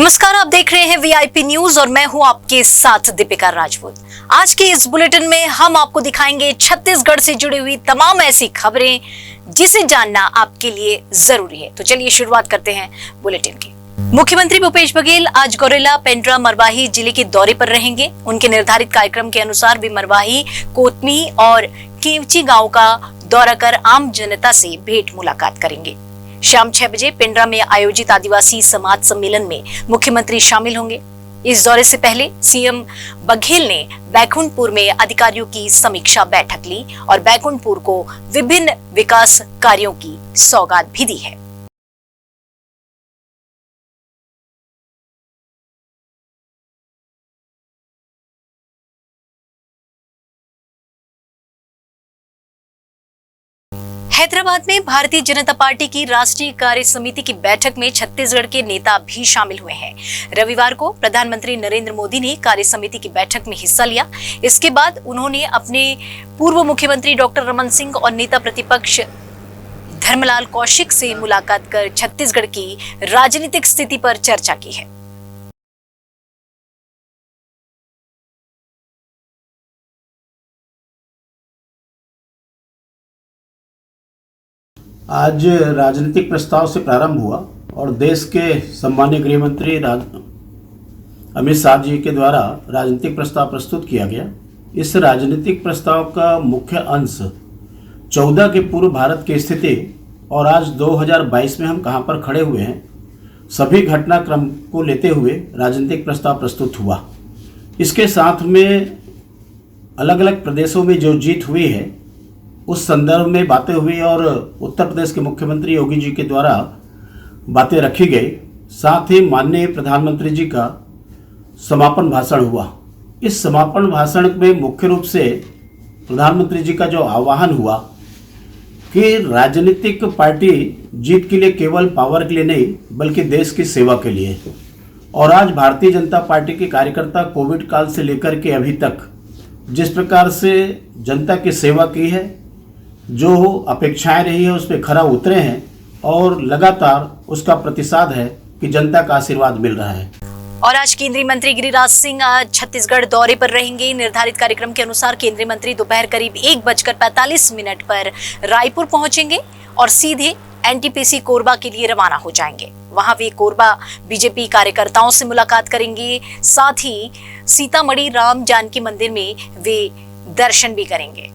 नमस्कार, आप देख रहे हैं वीआईपी न्यूज और मैं हूं आपके साथ दीपिका राजपूत। आज के इस बुलेटिन में हम आपको दिखाएंगे छत्तीसगढ़ से जुड़ी हुई तमाम ऐसी खबरें जिसे जानना आपके लिए जरूरी है। तो चलिए शुरुआत करते हैं बुलेटिन की। मुख्यमंत्री भूपेश बघेल आज गौरेला, पेंड्रा, मरवाही जिले के दौरे पर रहेंगे। उनके निर्धारित कार्यक्रम के अनुसार वे मरवाही, कोतमी और केवची गाँव का दौरा कर आम जनता से भेंट मुलाकात करेंगे। शाम 6 बजे पेंड्रा में आयोजित आदिवासी समाज सम्मेलन में मुख्यमंत्री शामिल होंगे। इस दौरे से पहले सीएम बघेल ने बैकुंठपुर में अधिकारियों की समीक्षा बैठक ली और बैकुंठपुर को विभिन्न विकास कार्यों की सौगात भी दी है। हैदराबाद में भारतीय जनता पार्टी की राष्ट्रीय कार्य समिति की बैठक में छत्तीसगढ़ के नेता भी शामिल हुए हैं। रविवार को प्रधानमंत्री नरेंद्र मोदी ने कार्य समिति की बैठक में हिस्सा लिया। इसके बाद उन्होंने अपने पूर्व मुख्यमंत्री डॉक्टर रमन सिंह और नेता प्रतिपक्ष धर्मलाल कौशिक से मुलाकात कर छत्तीसगढ़ की राजनीतिक स्थिति पर चर्चा की है। आज राजनीतिक प्रस्ताव से प्रारंभ हुआ और देश के सम्मानीय गृह मंत्री अमित शाह जी के द्वारा राजनीतिक प्रस्ताव प्रस्तुत किया गया। इस राजनीतिक प्रस्ताव का मुख्य अंश 14 के पूर्व भारत की स्थिति और आज 2022 में हम कहां पर खड़े हुए हैं, सभी घटनाक्रम को लेते हुए राजनीतिक प्रस्ताव प्रस्तुत हुआ। इसके साथ में अलग अलग प्रदेशों में जो जीत हुई है उस संदर्भ में बातें हुई और उत्तर प्रदेश के मुख्यमंत्री योगी जी के द्वारा बातें रखी गई। साथ ही माननीय प्रधानमंत्री जी का समापन भाषण हुआ। इस समापन भाषण में मुख्य रूप से प्रधानमंत्री जी का जो आह्वान हुआ कि राजनीतिक पार्टी जीत के लिए केवल पावर के लिए नहीं बल्कि देश की सेवा के लिए। और आज भारतीय जनता पार्टी के कार्यकर्ता कोविड काल से लेकर के अभी तक जिस प्रकार से जनता की सेवा की है, जो अपेक्षाएं रही है उस पर खरा उतरे हैं और लगातार उसका प्रतिसाद है कि जनता का आशीर्वाद मिल रहा है। और आज केंद्रीय मंत्री गिरिराज सिंह छत्तीसगढ़ दौरे पर रहेंगे। निर्धारित कार्यक्रम के अनुसार केंद्रीय मंत्री दोपहर करीब 1:45 पर रायपुर पहुंचेंगे और सीधे एनटीपीसी कोरबा के लिए रवाना हो जाएंगे। वहां वे कोरबा बीजेपी कार्यकर्ताओं से मुलाकात करेंगे। साथ ही सीतामढ़ी राम जानकी मंदिर में वे दर्शन भी करेंगे।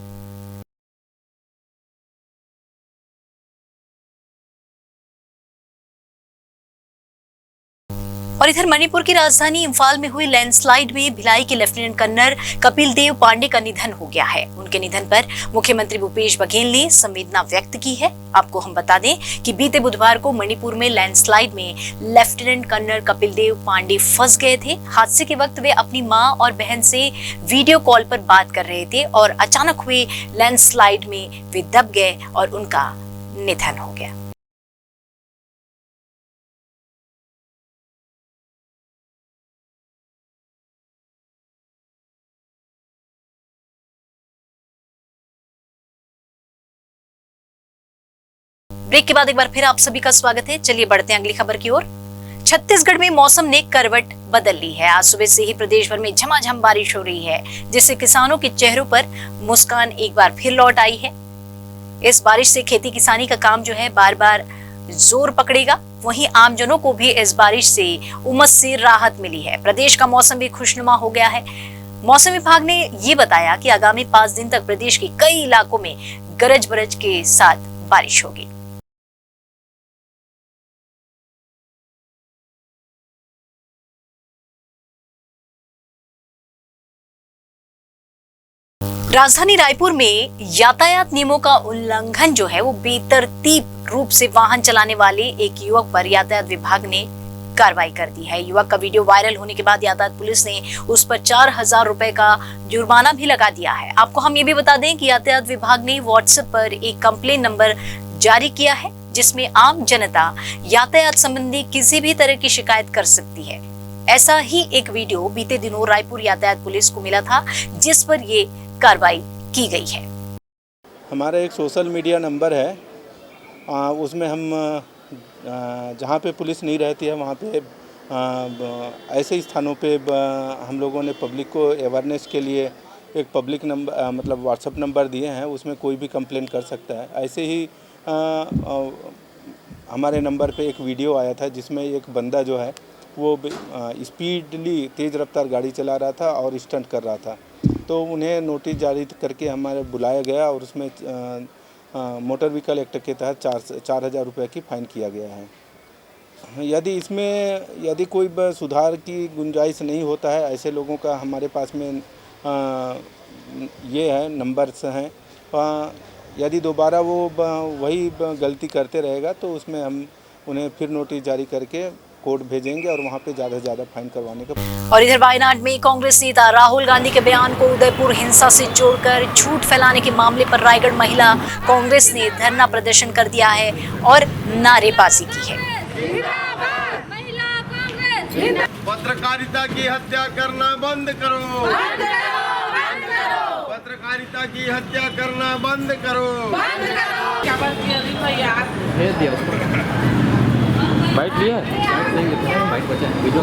और इधर मणिपुर की राजधानी इंफाल में हुई लैंडस्लाइड में भिलाई के लेफ्टिनेंट कर्नल कपिल देव पांडे का निधन हो गया है। उनके निधन पर मुख्यमंत्री भूपेश बघेल ने संवेदना व्यक्त की है। आपको हम बता दें कि बीते बुधवार को मणिपुर में लैंडस्लाइड में लेफ्टिनेंट कर्नल कपिल देव पांडे फंस गए थे। हादसे के वक्त वे अपनी मां और बहन से वीडियो कॉल पर बात कर रहे थे और अचानक हुए लैंडस्लाइड में वे दब गए और उनका निधन हो गया। ब्रेक के बाद एक बार फिर आप सभी का स्वागत है। चलिए बढ़ते हैं अगली खबर की ओर। छत्तीसगढ़ में मौसम ने करवट बदल ली है। आज सुबह से ही प्रदेश भर में झमाझम बारिश हो रही है, जिससे किसानों के चेहरों पर मुस्कान एक बार फिर लौट आई है। इस बारिश से खेती किसानी का काम जो है बार बार जोर पकड़ेगा। वहीं आमजनों को भी इस बारिश से उमस से राहत मिली है। प्रदेश का मौसम भी खुशनुमा हो गया है। मौसम विभाग ने ये बताया कि आगामी 5 दिन तक प्रदेश के कई इलाकों में गरज बरज के साथ बारिश होगी। राजधानी रायपुर में यातायात नियमों का उल्लंघन जो है वो बेतरतीब रूप से वाहन चलाने वाले एक युवक पर यातायात विभाग ने कार्रवाई कर दी है। युवक का वीडियो वायरल होने के बाद यातायात पुलिस ने उस पर 4000 रुपए का जुर्माना भी लगा दिया है। आपको हम ये भी बता दें कि यातायात विभाग ने व्हाट्सएप पर एक कंप्लेन नंबर जारी किया है, जिसमें आम जनता यातायात संबंधी किसी भी तरह की शिकायत कर सकती है। ऐसा ही एक वीडियो बीते दिनों रायपुर यातायात पुलिस को मिला था, जिस पर ये कार्रवाई की गई है। हमारा एक सोशल मीडिया नंबर है, उसमें हम जहाँ पे पुलिस नहीं रहती है वहाँ पे ऐसे स्थानों पे हम लोगों ने पब्लिक को अवेयरनेस के लिए एक पब्लिक नंबर मतलब व्हाट्सएप नंबर दिए हैं, उसमें कोई भी कंप्लेंट कर सकता है। ऐसे ही हमारे नंबर पे एक वीडियो आया था जिसमें एक बंदा जो है वो स्पीडली तेज़ रफ्तार गाड़ी चला रहा था और स्टंट कर रहा था, तो उन्हें नोटिस जारी करके हमारे बुलाया गया और उसमें मोटर व्हीकल एक्ट के तहत 4,000 रुपये की फ़ाइन किया गया है। यदि कोई सुधार की गुंजाइश नहीं होता है, ऐसे लोगों का हमारे पास में ये है नंबर्स हैं, यदि दोबारा वो वही गलती करते रहेगा तो उसमें हम उन्हें फिर नोटिस जारी करके कोर्ट भेजेंगे और वहाँ पे ज़्यादा से ज़्यादा फाइन करवाने का। और इधर वायनाड में कांग्रेस नेता राहुल गांधी के बयान को उदयपुर हिंसा से जोड़कर झूठ फैलाने के मामले पर रायगढ़ महिला कांग्रेस ने धरना प्रदर्शन कर दिया है और नारेबाजी की है। पत्रकारिता की हत्या करना बंद करो, पत्रकारिता की हत्या करना बंद करो। क्या बात किया भैया? भेज दिया उसको। बाइट लिया है, बाइट बचा है, वीडियो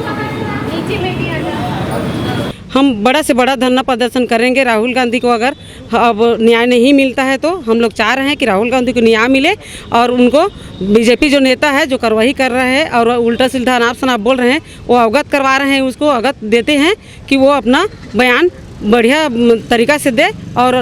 हम बड़ा से बड़ा धरना प्रदर्शन करेंगे। राहुल गांधी को अगर अब न्याय नहीं मिलता है तो हम लोग चाह रहे हैं कि राहुल गांधी को न्याय मिले और उनको बीजेपी जो नेता है जो कार्रवाई कर रहे हैं और उल्टा सीधा अनाप शनाप बोल रहे हैं वो अवगत करवा रहे हैं, उसको अवगत देते हैं कि वो अपना बयान बढ़िया तरीका से दे और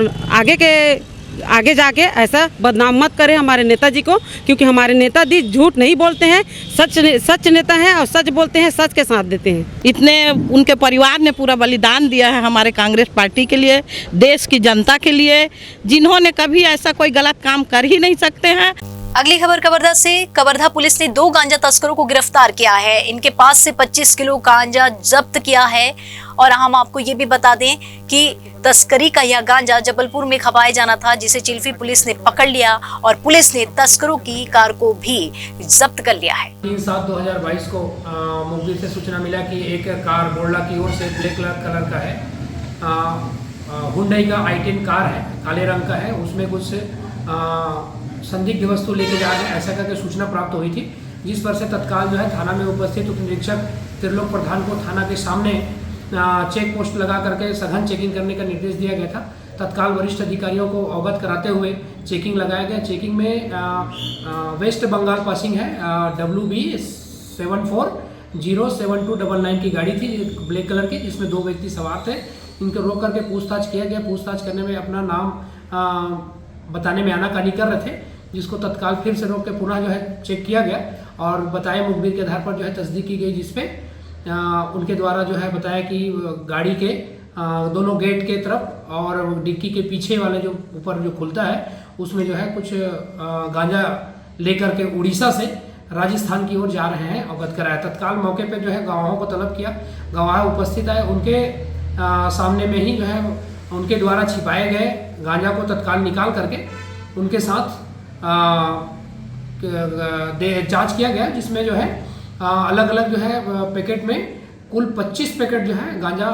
आगे जाके ऐसा बदनाम मत करें हमारे नेताजी को, क्योंकि हमारे नेताजी झूठ नहीं बोलते हैं, सच नेता हैं और सच बोलते हैं, सच के साथ देते हैं। इतने उनके परिवार ने पूरा बलिदान दिया है हमारे कांग्रेस पार्टी के लिए, देश की जनता के लिए, जिन्होंने कभी ऐसा कोई गलत काम कर ही नहीं सकते हैं। अगली खबर कवर्धा से। कवर्धा पुलिस ने 2 गांजा तस्करों को गिरफ्तार किया है। इनके पास से 25 किलो गांजा जब्त किया है और हम आपको ये भी बता दें कि तस्करी का यह गांजा जबलपुर में खपाया जाना था, जिसे चिल्फी पुलिस ने पकड़ लिया और पुलिस ने तस्करों की कार को भी जब्त कर लिया है। 3/7/2022 को मुखबिर से सूचना मिला कि एक कार बोरला की ओर से ब्लैक कलर का है, हुंडई का i10 कार है, काले रंग का है, उसमें कुछ संदिग्ध वस्तु लेके जा रहे हैं, ऐसा करके सूचना प्राप्त हुई थी, जिस पर से तत्काल जो है थाना में उपस्थित उप निरीक्षक त्रिलोक प्रधान को थाना के सामने चेक पोस्ट लगा करके सघन चेकिंग करने का निर्देश दिया गया था। तत्काल वरिष्ठ अधिकारियों को अवगत कराते हुए चेकिंग लगाया गया। चेकिंग में वेस्ट बंगाल पासिंग है WB 74072999 की गाड़ी थी ब्लैक कलर की, जिसमें 2 व्यक्ति सवार थे। इनको रोक करके पूछताछ किया गया। पूछताछ करने में अपना नाम बताने में आनाकानी कर रहे थे, जिसको तत्काल फिर से रोक के पुनः जो है चेक किया गया और बताए मुखबिर के आधार पर जो है तस्दीक की गई, जिसपे उनके द्वारा जो है बताया कि गाड़ी के दोनों गेट के तरफ और डिक्की के पीछे वाले जो ऊपर जो खुलता है उसमें जो है कुछ गांजा लेकर के उड़ीसा से राजस्थान की ओर जा रहे हैं, अवगत कराया। तत्काल मौके पर जो है गवाहों को तलब किया, गवाह उपस्थित आए, उनके सामने में ही जो है उनके द्वारा छिपाए गए गांजा को तत्काल निकाल करके उनके साथ जांच किया गया, जिसमें जो है अलग अलग जो है पैकेट में कुल 25 पैकेट जो है गांजा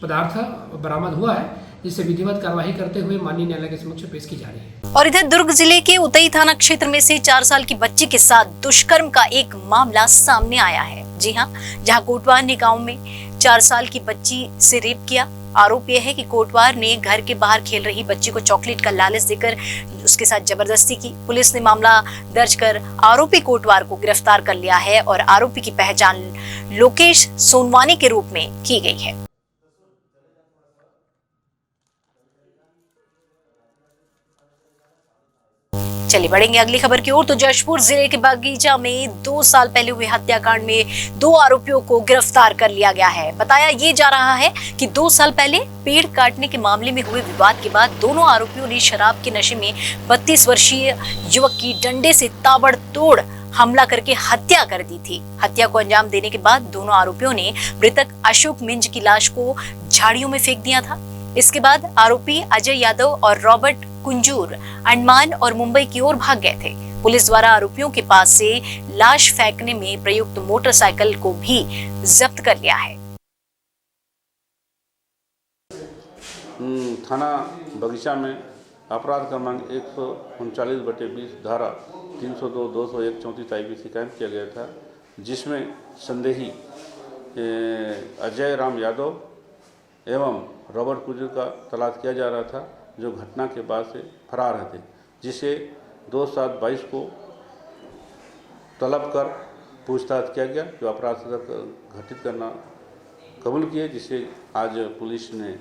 पदार्थ बरामद हुआ है, जिससे विधिवत कार्रवाई करते हुए माननीय न्यायालय के समक्ष पेश की जा रही है। और इधर दुर्ग जिले के उतई थाना क्षेत्र में से 4 साल की बच्ची के साथ दुष्कर्म का एक मामला सामने आया है। जी हाँ, जहाँ कोटवार ने गाँव में 4 साल की बच्ची से रेप किया। आरोप यह है कि कोटवार ने घर के बाहर खेल रही बच्ची को चॉकलेट का लालच देकर उसके साथ जबरदस्ती की। पुलिस ने मामला दर्ज कर आरोपी कोटवार को गिरफ्तार कर लिया है और आरोपी की पहचान लोकेश सोनवानी के रूप में की गई है। चलिए बढ़ेंगे अगली खबर की ओर। तो जशपुर जिले के बगीचा में 2 साल पहले हुए हत्याकांड में 2 आरोपियों को गिरफ्तार कर लिया गया है। बताया ये जा रहा है कि 2 साल पहले पेड़ काटने के मामले में हुए विवाद के बाद दोनों आरोपियों ने शराब के नशे में 32 वर्षीय युवक की डंडे से ताबड़तोड़ हमला करके हत्या कर दी थी। हत्या को अंजाम देने के बाद दोनों आरोपियों ने मृतक अशोक मिंज की लाश को झाड़ियों में फेंक दिया था। इसके बाद आरोपी अजय यादव और रॉबर्ट कुंजूर अंडमान और मुंबई की ओर भाग गए थे। पुलिस द्वारा आरोपियों के पास से लाश फेंकने में प्रयुक्त मोटरसाइकिल को भी जब्त कर लिया है। थाना बगीचा में अपराध क्रमांक 139/20 धारा 302, 201, 34 IPC कैंप किया गया था। जिसमें संदेही अजय राम यादव एवं रॉबर्ट कुजूर का तलाश किया जा रहा था, जो घटना के बाद से फरार थे, जिसे 2/7/22 को तलब कर पूछताछ किया गया, जो अपराध घटित करना कबूल किए, जिसे आज पुलिस ने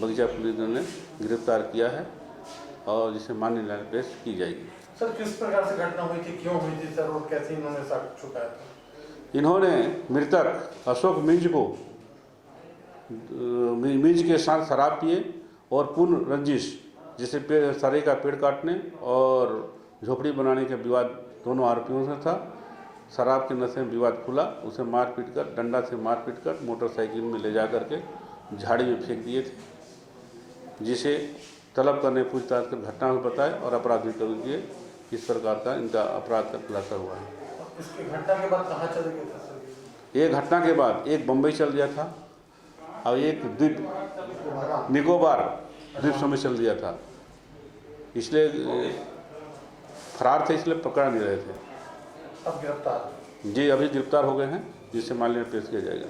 बगीचा पुलिस ने गिरफ्तार किया है और जिसे माननीय न्यायालय पेश की जाएगी। सर, किस प्रकार से घटना हुई थी, क्यों हुई थी सर, और कैसे इन्होंने साक्ष्य छुपाया था? इन्होंने मृतक अशोक मिंज को मिंज के साथ शराब पिए और पूर्ण रंजिश, जिसे सरे का पेड़ काटने और झोपड़ी बनाने का विवाद दोनों आरोपियों से था। शराब के नशे में विवाद खुला, उसे मारपीट कर, डंडा से मारपीट कर मोटरसाइकिल में ले जा करके झाड़ी में फेंक दिए थे, जिसे तलब करने पूछताछ कर घटना को बताए और अपराध भी कबूल किए। इस प्रकार का इनका अपराध का खुलासा हुआ है। इसकी घटना के बाद कहाँ चले गए थे सर? एक घटना के बाद एक बम्बई चल दिया था और एक द्वीप निकोबार द्वीप समूह चल दिया था, इसलिए फरार थे, इसलिए पकड़ा नहीं रहे थे। अब गिरफ्तार? जी, अभी गिरफ्तार हो गए हैं, जिसे मामले में पेश किया जाएगा।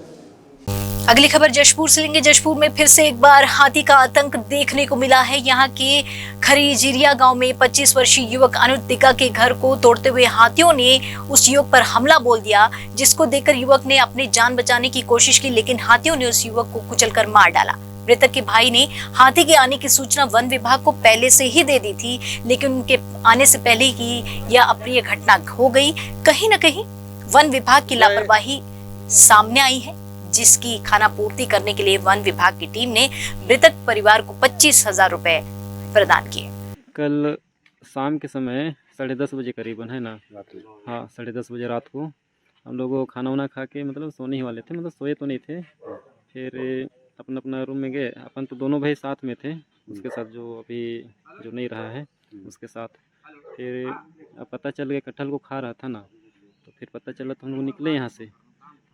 अगली खबर जशपुर से लेंगे। जशपुर में फिर से एक बार हाथी का आतंक देखने को मिला है। यहाँ के खरीजिरिया गांव में 25 वर्षीय युवक अनुज तिका के घर को तोड़ते हुए हाथियों ने उस युवक पर हमला बोल दिया, जिसको देखकर युवक ने अपनी जान बचाने की कोशिश की, लेकिन हाथियों ने उस युवक को कुचलकर मार डाला। मृतक के भाई ने हाथी के आने की सूचना वन विभाग को पहले से ही दे दी थी, लेकिन उनके आने से पहले ही यह अप्रिय घटना हो गई। कहीं न कहीं वन विभाग की लापरवाही सामने आई है, जिसकी खानापूर्ति करने के लिए वन विभाग की टीम ने मृतक परिवार को 25,000 रुपए प्रदान किए। कल शाम के समय 10:30 बजे करीबन, है ना? हाँ, 10:30 बजे रात को हम लोग खाना वाना खा के मतलब सोने ही वाले थे, मतलब सोए तो नहीं थे। फिर अपना अपना रूम में गए। अपन तो दोनों भाई साथ में थे, उसके साथ जो नहीं रहा है उसके साथ। फिर पता चल गया कटहल को खा रहा था ना, तो फिर पता चला तो हम लोग निकले यहाँ से।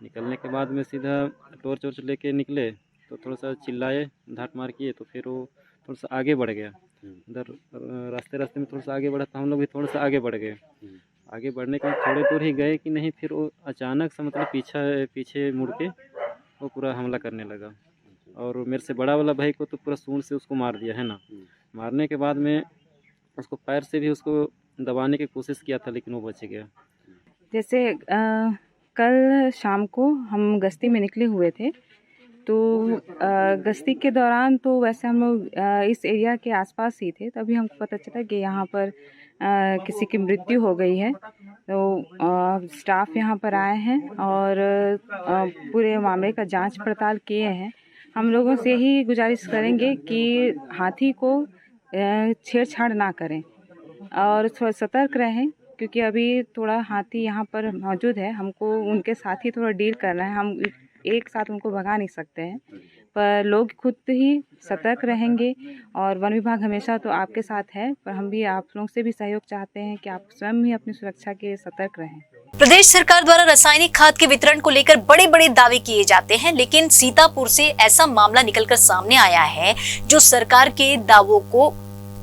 निकलने के बाद में सीधा टॉर्च वॉर्च लेके निकले, तो थोड़ा सा चिल्लाए, धाट मार किए, तो फिर वो थोड़ा सा आगे बढ़ गया। उधर रास्ते में थोड़ा सा आगे बढ़ा, तो हम लोग भी थोड़ा सा आगे बढ़ गए। आगे बढ़ने के थोड़े दूर ही गए कि नहीं, फिर वो अचानक से मतलब पीछे मुड़ के वो पूरा हमला करने लगा। और मेरे से बड़ा वाला भाई को तो पूरा सूंड से उसको मार दिया, है ना। मारने के बाद में उसको पैर से भी उसको दबाने की कोशिश किया था, लेकिन वो बच गया। जैसे कल शाम को हम गश्ती में निकले हुए थे, तो गश्ती के दौरान तो वैसे हम लोग इस एरिया के आसपास ही थे, तभी हमको पता चला कि यहाँ पर किसी की मृत्यु हो गई है। तो स्टाफ यहाँ पर आए हैं और पूरे मामले का जांच पड़ताल किए हैं। हम लोगों से ही गुजारिश करेंगे कि हाथी को छेड़छाड़ ना करें और थोड़ा सतर्क रहें, क्योंकि अभी थोड़ा हाथी यहाँ पर मौजूद है। हमको उनके साथ ही थोड़ा डील करना है, हम एक साथ उनको भगा नहीं सकते हैं, पर लोग खुद ही सतर्क रहेंगे। और वन विभाग हमेशा तो आपके साथ है, पर हम भी आप लोगों से भी सहयोग चाहते हैं कि आप स्वयं ही अपनी सुरक्षा के लिए सतर्क रहें। प्रदेश सरकार द्वारा रासायनिक खाद के वितरण को लेकर बड़े बड़े दावे किए जाते हैं, लेकिन सीतापुर से ऐसा मामला निकलकर सामने आया है जो सरकार के दावों को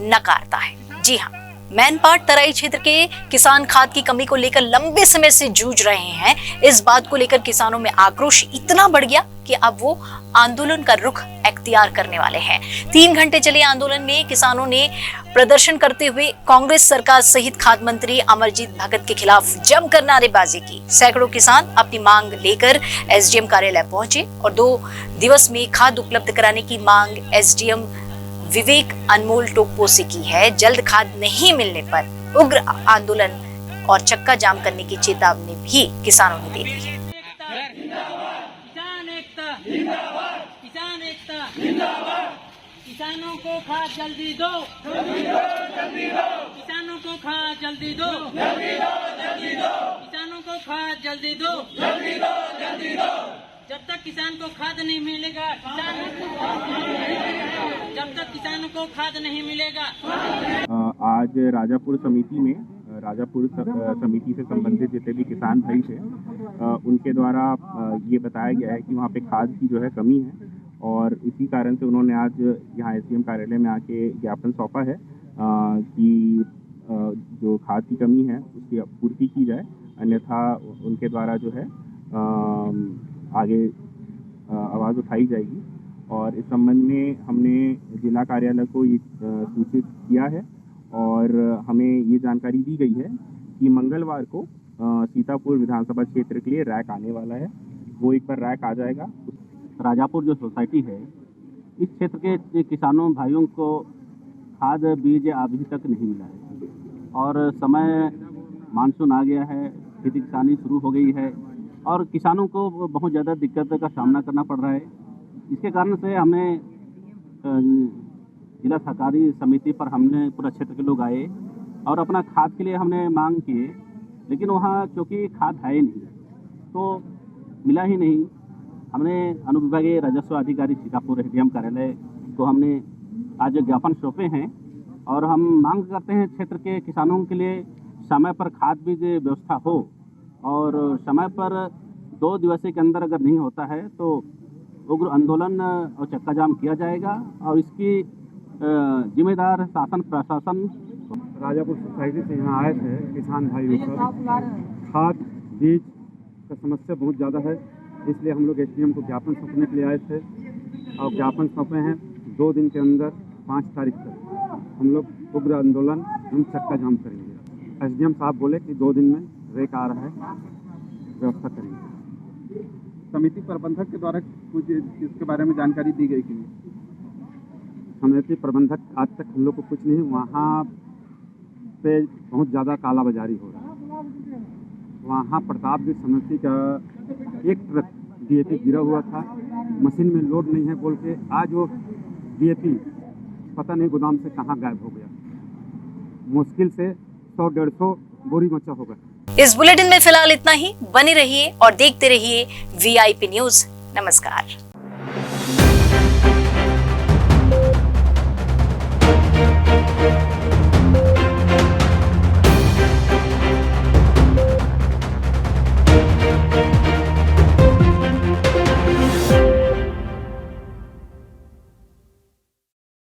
नकारता है। जी हाँ, मैनपाट तराई क्षेत्र के किसान खाद की कमी को लेकर लंबे समय से जूझ रहे हैं। इस बात को लेकर किसानों में आक्रोश इतना बढ़ गया कि अब वो आंदोलन का रुख अख्तियार करने वाले हैं। 3 घंटे चले आंदोलन में किसानों ने प्रदर्शन करते हुए कांग्रेस सरकार सहित खाद्य मंत्री अमरजीत भगत के खिलाफ जमकर नारेबाजी की। सैकड़ों किसान अपनी मांग लेकर एसडीएम कार्यालय पहुंचे और 2 दिवस में खाद उपलब्ध कराने की मांग एसडीएम विवेक अनमोल टोप्पो से की है। जल्द खाद नहीं मिलने पर उग्र आंदोलन और चक्का जाम करने की चेतावनी भी किसानों ने दे दी है। किसानों को खाद जल्दी दो, किसानों को खाद जल्दी दो, किसानों को खाद जल्दी दो, जब तक किसान को खाद नहीं मिलेगा, जब तक किसानों को खाद नहीं मिलेगा। आज राजापुर समिति में समिति से संबंधित जितने भी किसान भाई थे, उनके द्वारा ये बताया गया है कि वहाँ पे खाद की जो है कमी है, और इसी कारण से उन्होंने आज यहाँ एसडीएम कार्यालय में आके ज्ञापन सौंपा है कि जो खाद की कमी है उसकी पूर्ति की जाए, अन्यथा उनके द्वारा जो है आगे आवाज़ उठाई जाएगी। और इस संबंध में हमने जिला कार्यालय को ये सूचित किया है और हमें ये जानकारी दी गई है कि मंगलवार को सीतापुर विधानसभा क्षेत्र के लिए रैक आने वाला है। वो एक बार रैक आ जाएगा। राजापुर जो सोसाइटी है, इस क्षेत्र के किसानों भाइयों को खाद बीज अभी तक नहीं मिला है और समय मानसून आ गया है, खेती किसानी शुरू हो गई है और किसानों को बहुत ज़्यादा दिक्कत का सामना करना पड़ रहा है। इसके कारण से हमें जिला सहकारी समिति पर हमने पूरा क्षेत्र के लोग आए और अपना खाद के लिए हमने मांग किए, लेकिन वहाँ चूँकि खाद है ही नहीं तो मिला ही नहीं। हमने अनुविभागीय राजस्व अधिकारी सीतापुर एसडीएम कार्यालय को हमने आज ज्ञापन सौंपे हैं और हम मांग करते हैं क्षेत्र के किसानों के लिए समय पर खाद बीज व्यवस्था हो और समय पर 2 दिवस के अंदर अगर नहीं होता है तो उग्र आंदोलन और चक्का जाम किया जाएगा और इसकी जिम्मेदार शासन प्रशासन। राजापुर सोसाइटी से यहाँ आए थे किसान भाई खाद बीज का समस्या बहुत ज़्यादा है, इसलिए हम लोग एसडीएम को ज्ञापन सौंपने के लिए आए थे और ज्ञापन सौंपे हैं। 2 दिन के अंदर 5 तारीख तक हम लोग उग्र आंदोलन हम चक्का जाम करेंगे। एसडीएम साहब बोले कि 2 दिन में रेक आ रहा है, व्यवस्था करेंगे। समिति प्रबंधक के द्वारा कुछ इसके बारे में जानकारी दी गई कि समिति प्रबंधक आज तक हम लोग को कुछ नहीं, वहाँ पे बहुत ज़्यादा कालाबाजारी हो रहा है। वहाँ प्रतापगढ़ समिति का एक ट्रक डीएपी गिरा हुआ था, मशीन में लोड नहीं है बोल के आज वो डीएपी पता नहीं गोदाम से कहाँ गायब हो गया। मुश्किल से 100-150 बोरी मचा होगा। इस बुलेटिन में फिलहाल इतना ही। बने रहिए और देखते रहिए वीआईपी न्यूज। नमस्कार।